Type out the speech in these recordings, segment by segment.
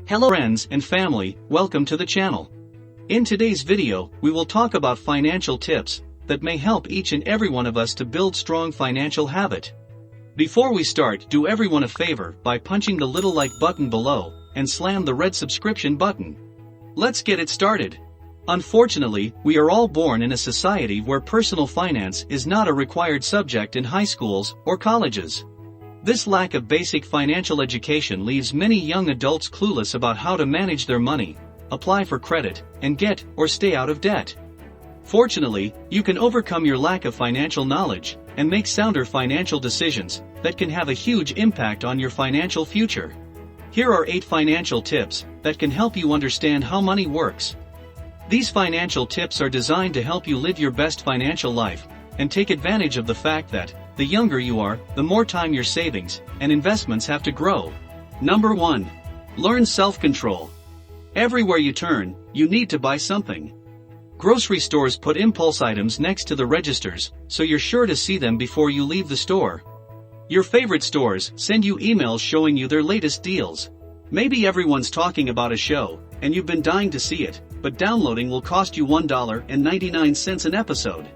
Hello friends and family, welcome to the channel. In today's video, we will talk about financial tips that may help each and every one of us to build strong financial habit. Before we start, do everyone a favor by punching the little like button below and slam the red subscription button. Let's get it started. Unfortunately, we are all born in a society where personal finance is not a required subject in high schools or colleges. This lack of basic financial education leaves many young adults clueless about how to manage their money, apply for credit, and get or stay out of debt. Fortunately, you can overcome your lack of financial knowledge and make sounder financial decisions that can have a huge impact on your financial future. Here are 8 financial tips that can help you understand how money works. These financial tips are designed to help you live your best financial life and take advantage of the fact that the younger you are, the more time your savings and investments have to grow. Number 1. Learn self-control. Everywhere you turn, you need to buy something. Grocery stores put impulse items next to the registers, so you're sure to see them before you leave the store. Your favorite stores send you emails showing you their latest deals. Maybe everyone's talking about a show, and you've been dying to see it, but downloading will cost you $1.99 an episode.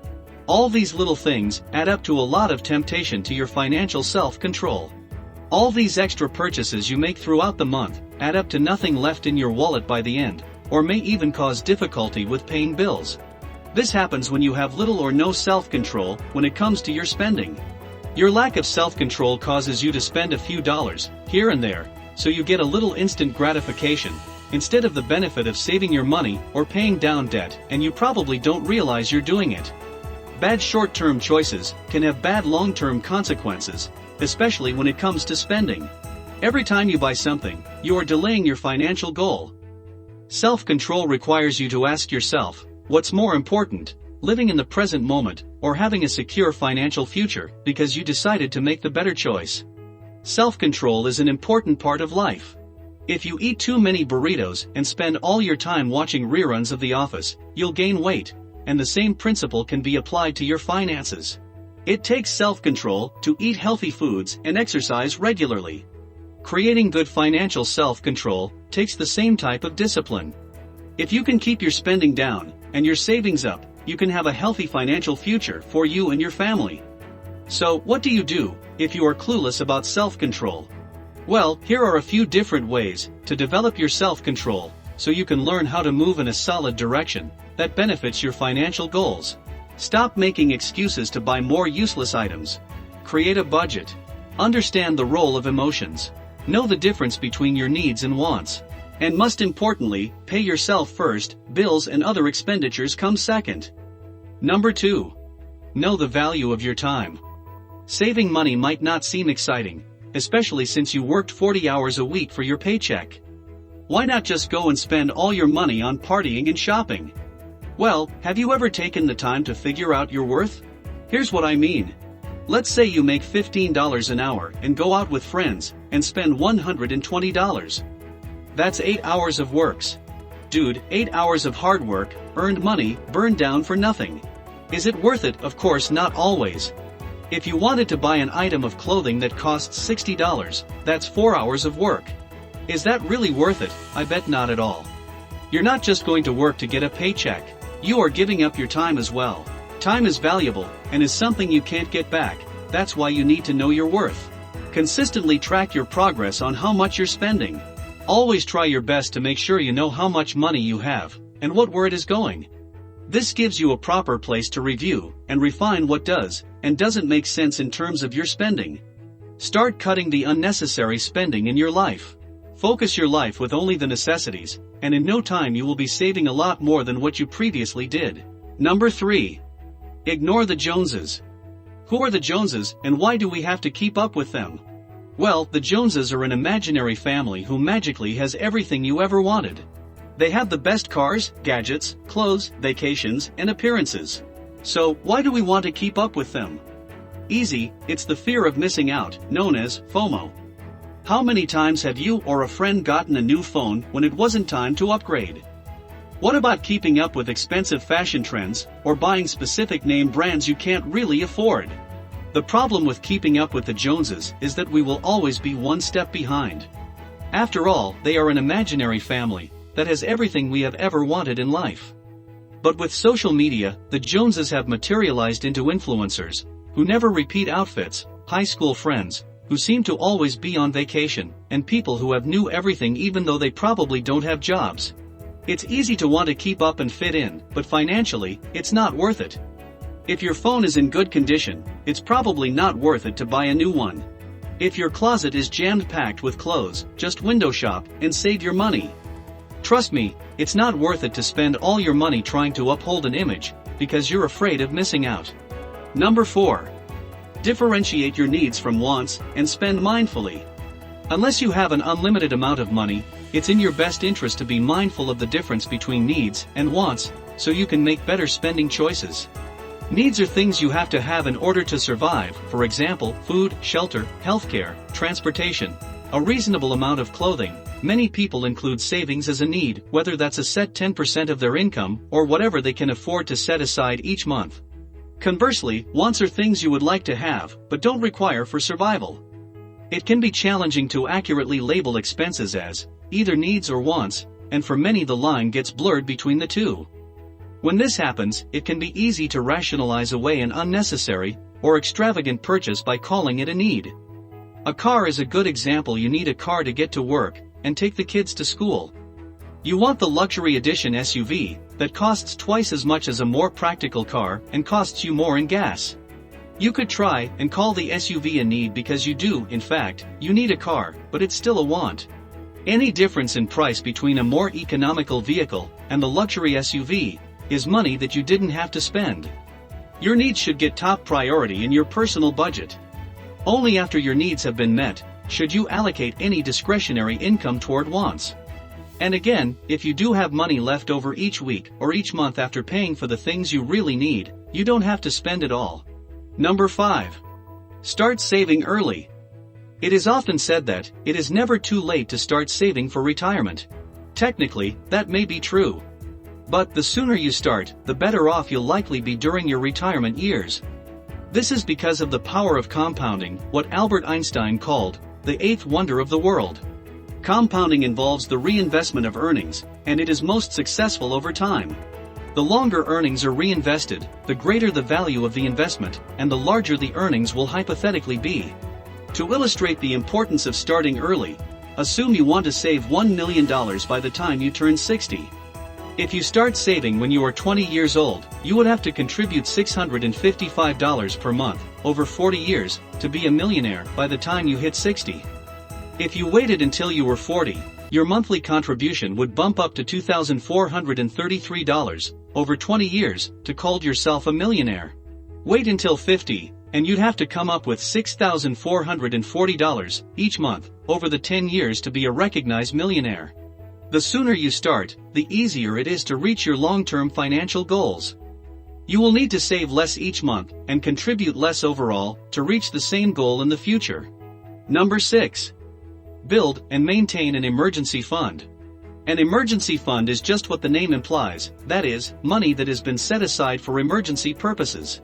All these little things add up to a lot of temptation to your financial self-control. All these extra purchases you make throughout the month add up to nothing left in your wallet by the end, or may even cause difficulty with paying bills. This happens when you have little or no self-control when it comes to your spending. Your lack of self-control causes you to spend a few dollars here and there, so you get a little instant gratification, instead of the benefit of saving your money or paying down debt, and you probably don't realize you're doing it. Bad short-term choices can have bad long-term consequences, especially when it comes to spending. Every time you buy something, you are delaying your financial goal. Self-control requires you to ask yourself, what's more important, living in the present moment, or having a secure financial future, because you decided to make the better choice. Self-control is an important part of life. If you eat too many burritos and spend all your time watching reruns of The Office, you'll gain weight. And the same principle can be applied to your finances. It takes self-control to eat healthy foods and exercise regularly. Creating good financial self-control takes the same type of discipline. If you can keep your spending down and your savings up, you can have a healthy financial future for you and your family. So, what do you do if you are clueless about self-control? Well, here are a few different ways to develop your self-control so you can learn how to move in a solid direction that benefits your financial goals. Stop making excuses to buy more useless items. Create a budget. Understand the role of emotions. Know the difference between your needs and wants. And most importantly, pay yourself first, bills and other expenditures come second. Number 2. Know the value of your time. Saving money might not seem exciting, especially since you worked 40 hours a week for your paycheck. Why not just go and spend all your money on partying and shopping? Well, have you ever taken the time to figure out your worth? Here's what I mean. Let's say you make $15 an hour and go out with friends and spend $120. That's 8 hours of works. Dude, 8 hours of hard work, earned money, burned down for nothing. Is it worth it? Of course not always. If you wanted to buy an item of clothing that costs $60, that's 4 hours of work. Is that really worth it? I bet not at all. You're not just going to work to get a paycheck. You are giving up your time as well. Time is valuable, and is something you can't get back. That's why you need to know your worth. Consistently track your progress on how much you're spending. Always try your best to make sure you know how much money you have, and where it is going. This gives you a proper place to review, and refine what does, and doesn't make sense in terms of your spending. Start cutting the unnecessary spending in your life. Focus your life with only the necessities, and in no time you will be saving a lot more than what you previously did. Number 3. Ignore the Joneses. Who are the Joneses, and why do we have to keep up with them? Well, the Joneses are an imaginary family who magically has everything you ever wanted. They have the best cars, gadgets, clothes, vacations, and appearances. So, why do we want to keep up with them? Easy, it's the fear of missing out, known as FOMO. How many times have you or a friend gotten a new phone when it wasn't time to upgrade? What about keeping up with expensive fashion trends, or buying specific name brands you can't really afford? The problem with keeping up with the Joneses is that we will always be one step behind. After all, they are an imaginary family that has everything we have ever wanted in life. But with social media, the Joneses have materialized into influencers who never repeat outfits, high school friends who seem to always be on vacation, and people who have new everything even though they probably don't have jobs. It's easy to want to keep up and fit in, but financially, it's not worth it. If your phone is in good condition, it's probably not worth it to buy a new one. If your closet is jammed-packed with clothes, just window shop and save your money. Trust me, it's not worth it to spend all your money trying to uphold an image, because you're afraid of missing out. Number 4. Differentiate your needs from wants and spend mindfully. Unless you have an unlimited amount of money, it's in your best interest to be mindful of the difference between needs and wants, so you can make better spending choices. Needs are things you have to have in order to survive, for example, food, shelter, healthcare, transportation, a reasonable amount of clothing. Many people include savings as a need, whether that's a set 10% of their income or whatever they can afford to set aside each month. Conversely, wants are things you would like to have, but don't require for survival. It can be challenging to accurately label expenses as either needs or wants, and for many the line gets blurred between the two. When this happens, it can be easy to rationalize away an unnecessary or extravagant purchase by calling it a need. A car is a good example. You need a car to get to work and take the kids to school. You want the luxury edition SUV that costs twice as much as a more practical car and costs you more in gas. You could try and call the SUV a need because you do, in fact, you need a car, but it's still a want. Any difference in price between a more economical vehicle and the luxury SUV is money that you didn't have to spend. Your needs should get top priority in your personal budget. Only after your needs have been met should you allocate any discretionary income toward wants. And again, if you do have money left over each week or each month after paying for the things you really need, you don't have to spend it all. Number 5. Start saving early. It is often said that it is never too late to start saving for retirement. Technically, that may be true. But the sooner you start, the better off you'll likely be during your retirement years. This is because of the power of compounding, what Albert Einstein called the eighth wonder of the world. Compounding involves the reinvestment of earnings, and it is most successful over time. The longer earnings are reinvested, the greater the value of the investment, and the larger the earnings will hypothetically be. To illustrate the importance of starting early, assume you want to save $1 million by the time you turn 60. If you start saving when you are 20 years old, you would have to contribute $655 per month, over 40 years, to be a millionaire by the time you hit 60. If you waited until you were 40, your monthly contribution would bump up to $2,433, over 20 years, to call yourself a millionaire. Wait until 50, and you'd have to come up with $6,440 each month, over the 10 years to be a recognized millionaire. The sooner you start, the easier it is to reach your long-term financial goals. You will need to save less each month and contribute less overall to reach the same goal in the future. Number 6. Build and maintain an emergency fund. An emergency fund is just what the name implies, that is, money that has been set aside for emergency purposes.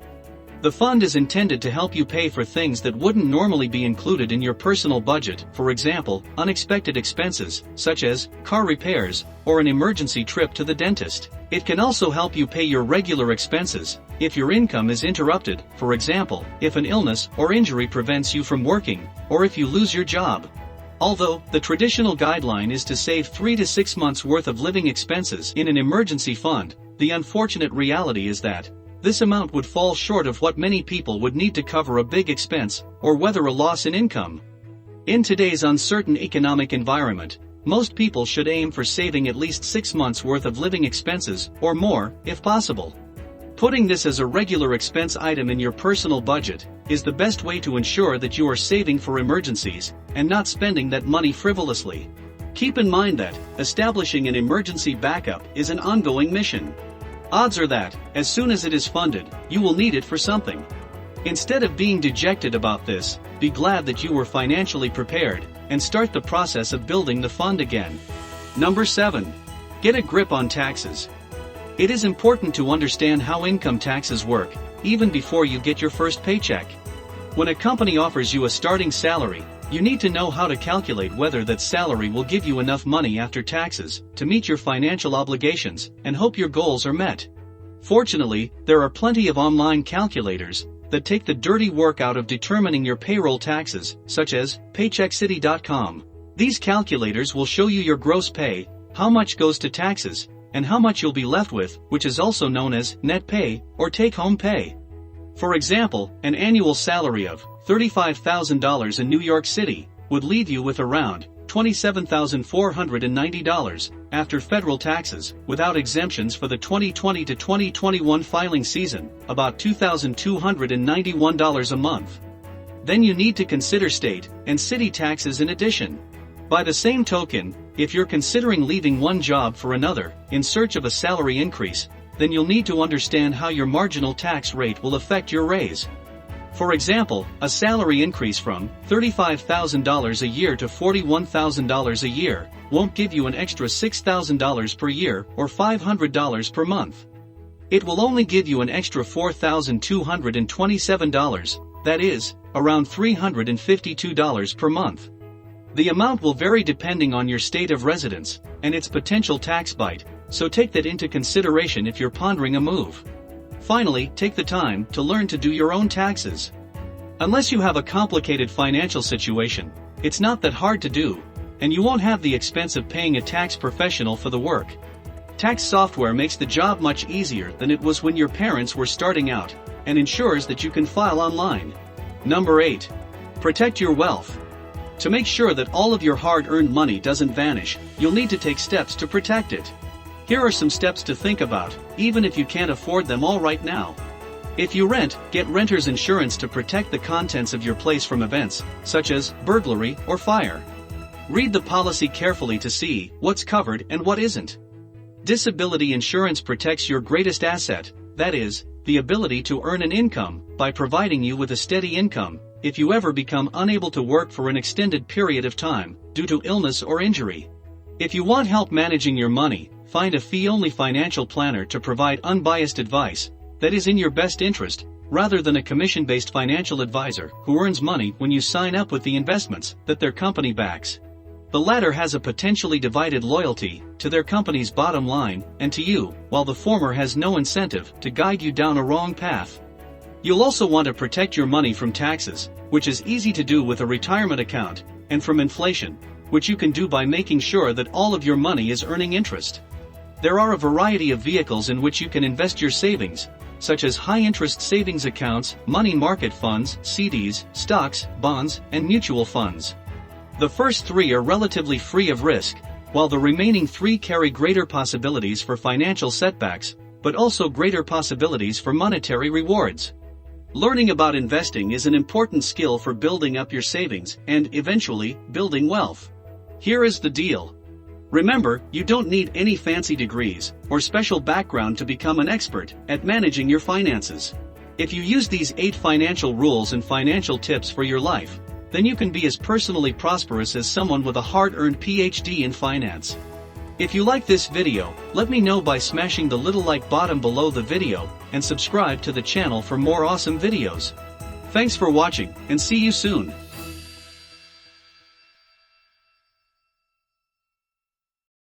The fund is intended to help you pay for things that wouldn't normally be included in your personal budget, for example, unexpected expenses, such as car repairs or an emergency trip to the dentist. It can also help you pay your regular expenses if your income is interrupted, for example, if an illness or injury prevents you from working, or if you lose your job. Although, the traditional guideline is to save 3 to 6 months' worth of living expenses in an emergency fund, the unfortunate reality is that this amount would fall short of what many people would need to cover a big expense or weather a loss in income. In today's uncertain economic environment, most people should aim for saving at least 6 months' worth of living expenses, or more, if possible. Putting this as a regular expense item in your personal budget is the best way to ensure that you are saving for emergencies and not spending that money frivolously. Keep in mind that establishing an emergency backup is an ongoing mission. Odds are that, as soon as it is funded, you will need it for something. Instead of being dejected about this, be glad that you were financially prepared and start the process of building the fund again. Number 7. Get a grip on taxes. It is important to understand how income taxes work, even before you get your first paycheck. When a company offers you a starting salary, You need to know how to calculate whether that salary will give you enough money after taxes to meet your financial obligations and hope your goals are met. Fortunately, there are plenty of online calculators that take the dirty work out of determining your payroll taxes, such as paycheckcity.com. These calculators will show you your gross pay, how much goes to taxes, and how much you'll be left with, which is also known as net pay or take-home pay. For example, an annual salary of $35,000 in New York City would leave you with around $27,490 after federal taxes, without exemptions for the 2020 to 2021 filing season, about $2,291 a month. Then you need to consider state and city taxes in addition. By the same token, if you're considering leaving one job for another in search of a salary increase, then you'll need to understand how your marginal tax rate will affect your raise. For example, a salary increase from $35,000 a year to $41,000 a year won't give you an extra $6,000 per year or $500 per month. It will only give you an extra $4,227, that is, around $352 per month. The amount will vary depending on your state of residence and its potential tax bite, so take that into consideration if you're pondering a move. Finally, take the time to learn to do your own taxes. Unless you have a complicated financial situation, it's not that hard to do, and you won't have the expense of paying a tax professional for the work. Tax software makes the job much easier than it was when your parents were starting out, and ensures that you can file online. Number 8. Protect your wealth. To make sure that all of your hard-earned money doesn't vanish, you'll need to take steps to protect it. Here are some steps to think about, even if you can't afford them all right now. If you rent, get renter's insurance to protect the contents of your place from events, such as burglary or fire. Read the policy carefully to see what's covered and what isn't. Disability insurance protects your greatest asset, that is, the ability to earn an income, by providing you with a steady income if you ever become unable to work for an extended period of time due to illness or injury. If you want help managing your money, find a fee-only financial planner to provide unbiased advice that is in your best interest, rather than a commission-based financial advisor who earns money when you sign up with the investments that their company backs. The latter has a potentially divided loyalty to their company's bottom line and to you, while the former has no incentive to guide you down a wrong path. You'll also want to protect your money from taxes, which is easy to do with a retirement account, and from inflation, which you can do by making sure that all of your money is earning interest. There are a variety of vehicles in which you can invest your savings, such as high-interest savings accounts, money market funds, CDs, stocks, bonds, and mutual funds. The first three are relatively free of risk, while the remaining three carry greater possibilities for financial setbacks, but also greater possibilities for monetary rewards. Learning about investing is an important skill for building up your savings and, eventually, building wealth. Here is the deal. Remember, you don't need any fancy degrees or special background to become an expert at managing your finances. If you use these 8 financial rules and financial tips for your life, then you can be as personally prosperous as someone with a hard-earned PhD in finance. If you like this video, let me know by smashing the little like button below the video and subscribe to the channel for more awesome videos. Thanks for watching, and see you soon.